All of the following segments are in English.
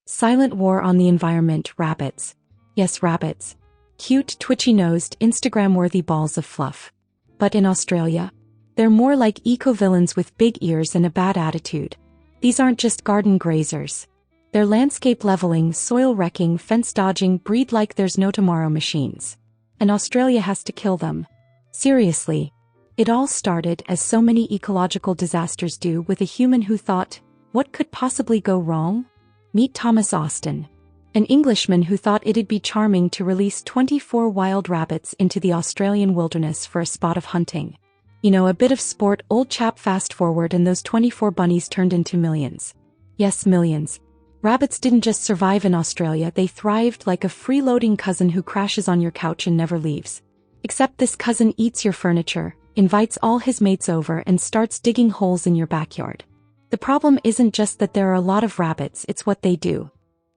Silent war on the environment, rabbits. Yes, rabbits. Cute, twitchy-nosed, Instagram-worthy balls of fluff. But in Australia, they're more like eco-villains with big ears and a bad attitude. These aren't just garden grazers. They're landscape-leveling, soil-wrecking, fence-dodging, breed-like-there's-no-tomorrow machines. And Australia has to kill them. Seriously. It all started, as so many ecological disasters do, with a human who thought, what could possibly go wrong? Meet Thomas Austin, an Englishman who thought it'd be charming to release 24 wild rabbits into the Australian wilderness for a spot of hunting. You know, a bit of sport. Old chap, fast forward, and those 24 bunnies turned into millions. Yes, millions. Rabbits didn't just survive in Australia, they thrived like a freeloading cousin who crashes on your couch and never leaves. Except this cousin eats your furniture, invites all his mates over, and starts digging holes in your backyard. The problem isn't just that there are a lot of rabbits, it's what they do.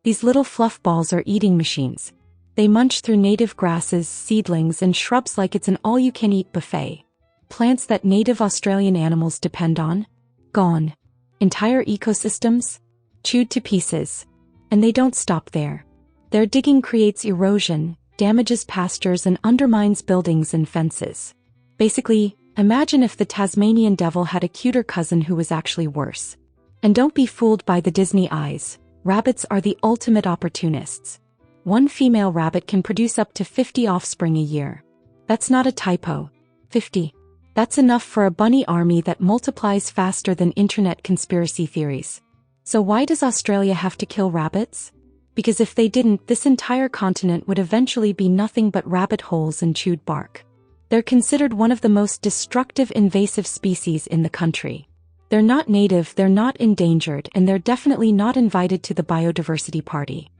These little fluff balls are eating machines. They munch through native grasses, seedlings, and shrubs like it's an all-you-can-eat buffet. Plants that native Australian animals depend on? Gone. Entire ecosystems? Chewed to pieces. And they don't stop there. Their digging creates erosion, damages pastures, and undermines buildings and fences. Basically, imagine if the Tasmanian devil had a cuter cousin who was actually worse. And don't be fooled by the Disney eyes. Rabbits are the ultimate opportunists. One female rabbit can produce up to 50 offspring a year. That's not a typo. 50. That's enough for a bunny army that multiplies faster than internet conspiracy theories. So why does Australia have to kill rabbits? Because if they didn't, this entire continent would eventually be nothing but rabbit holes and chewed bark. They're considered one of the most destructive invasive species in the country. They're not native, they're not endangered, and they're definitely not invited to the biodiversity party.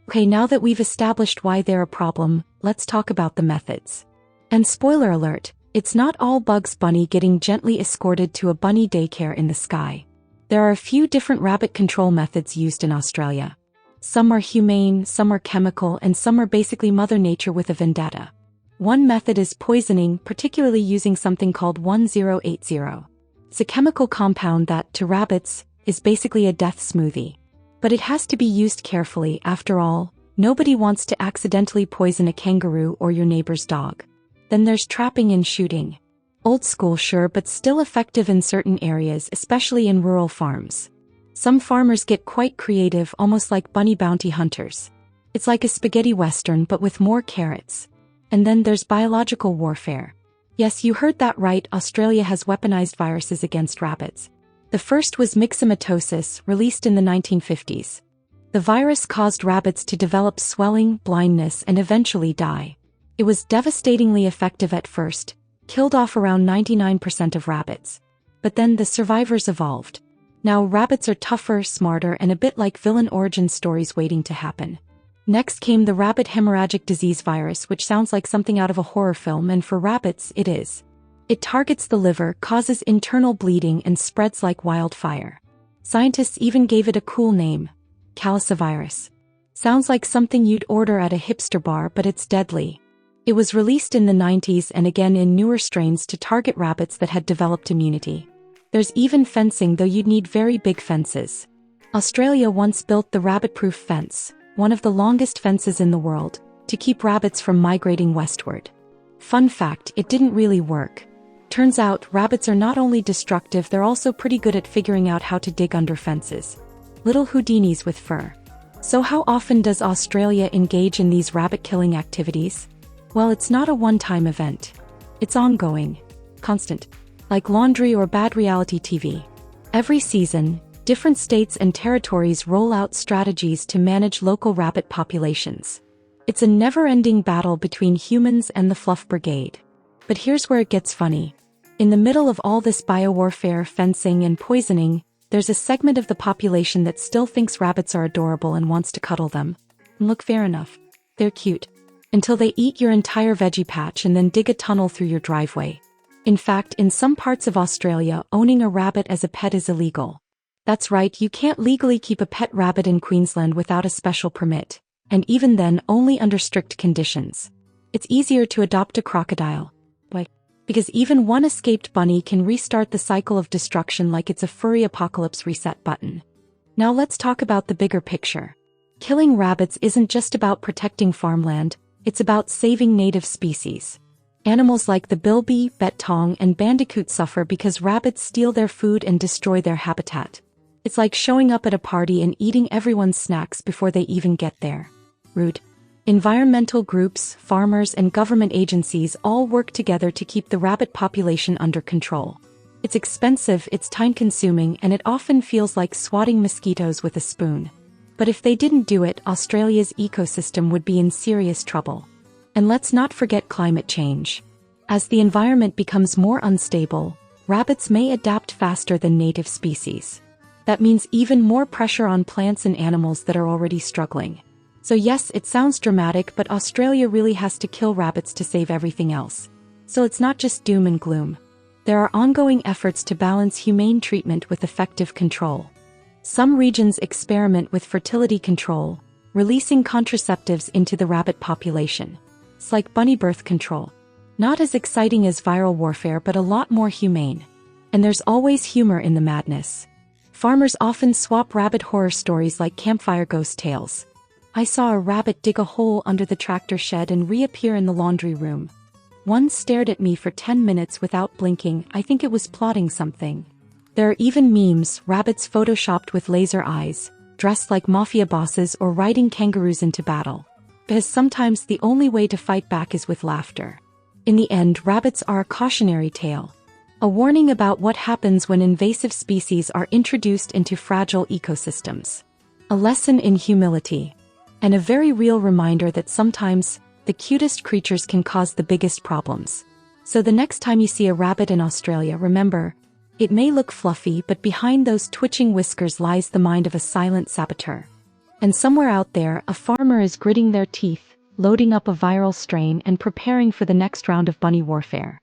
Okay, now that we've established why they're a problem, let's talk about the methods. And spoiler alert, it's not all Bugs Bunny getting gently escorted to a bunny daycare in the sky. There are a few different rabbit control methods used in Australia. Some are humane, some are chemical, and some are basically Mother Nature with a vendetta. One method is poisoning, particularly using something called 1080. It's a chemical compound that, to rabbits, is basically a death smoothie. But it has to be used carefully. After all, nobody wants to accidentally poison a kangaroo or your neighbor's dog. Then there's trapping and shooting. Old school, sure, but still effective in certain areas, especially in rural farms. Some farmers get quite creative, almost like bunny bounty hunters. It's like a spaghetti western but with more carrots. And then there's biological warfare. Yes, you heard that right, Australia has weaponized viruses against rabbits. The first was myxomatosis, released in the 1950s. The virus caused rabbits to develop swelling, blindness, and eventually die. It was devastatingly effective at first, killed off around 99% of rabbits. But then the survivors evolved. Now rabbits are tougher, smarter, and a bit like villain origin stories waiting to happen. Next came the rabbit hemorrhagic disease virus, which sounds like something out of a horror film, and for rabbits, it is. It targets the liver, causes internal bleeding, and spreads like wildfire. Scientists even gave it a cool name, calicivirus. Sounds like something you'd order at a hipster bar, but it's deadly. It was released in the 90s and again in newer strains to target rabbits that had developed immunity. There's even fencing, though you'd need very big fences. Australia once built the rabbit-proof fence, one of the longest fences in the world, to keep rabbits from migrating westward. Fun fact, it didn't really work. Turns out, rabbits are not only destructive, they're also pretty good at figuring out how to dig under fences. Little Houdinis with fur. So how often does Australia engage in these rabbit-killing activities? Well, it's not a one-time event. It's ongoing. Constant. Like laundry or bad reality TV. Every season, different states and territories roll out strategies to manage local rabbit populations. It's a never-ending battle between humans and the Fluff Brigade. But here's where it gets funny. In the middle of all this biowarfare, fencing, and poisoning, there's a segment of the population that still thinks rabbits are adorable and wants to cuddle them. And look, fair enough. They're cute. Until they eat your entire veggie patch and then dig a tunnel through your driveway. In fact, in some parts of Australia, owning a rabbit as a pet is illegal. That's right, you can't legally keep a pet rabbit in Queensland without a special permit, and even then only under strict conditions. It's easier to adopt a crocodile. Why? Because even one escaped bunny can restart the cycle of destruction like it's a furry apocalypse reset button. Now let's talk about the bigger picture. Killing rabbits isn't just about protecting farmland, it's about saving native species. Animals like the bilby, bettong, and bandicoot suffer because rabbits steal their food and destroy their habitat. It's like showing up at a party and eating everyone's snacks before they even get there. Rude. Environmental groups, farmers, and government agencies all work together to keep the rabbit population under control. It's expensive, it's time-consuming, and it often feels like swatting mosquitoes with a spoon. But if they didn't do it, Australia's ecosystem would be in serious trouble. And let's not forget climate change. As the environment becomes more unstable, rabbits may adapt faster than native species. That means even more pressure on plants and animals that are already struggling. So yes, it sounds dramatic, but Australia really has to kill rabbits to save everything else. So it's not just doom and gloom. There are ongoing efforts to balance humane treatment with effective control. Some regions experiment with fertility control, releasing contraceptives into the rabbit population. It's like bunny birth control. Not as exciting as viral warfare, but a lot more humane. And there's always humor in the madness. Farmers often swap rabbit horror stories like campfire ghost tales. I saw a rabbit dig a hole under the tractor shed and reappear in the laundry room. One stared at me for 10 minutes without blinking. I think it was plotting something. There are even memes, rabbits photoshopped with laser eyes, dressed like mafia bosses or riding kangaroos into battle. Because sometimes the only way to fight back is with laughter. In the end, rabbits are a cautionary tale. A warning about what happens when invasive species are introduced into fragile ecosystems. A lesson in humility. And a very real reminder that sometimes, the cutest creatures can cause the biggest problems. So the next time you see a rabbit in Australia, remember, it may look fluffy, but behind those twitching whiskers lies the mind of a silent saboteur. And somewhere out there, a farmer is gritting their teeth, loading up a viral strain and preparing for the next round of bunny warfare.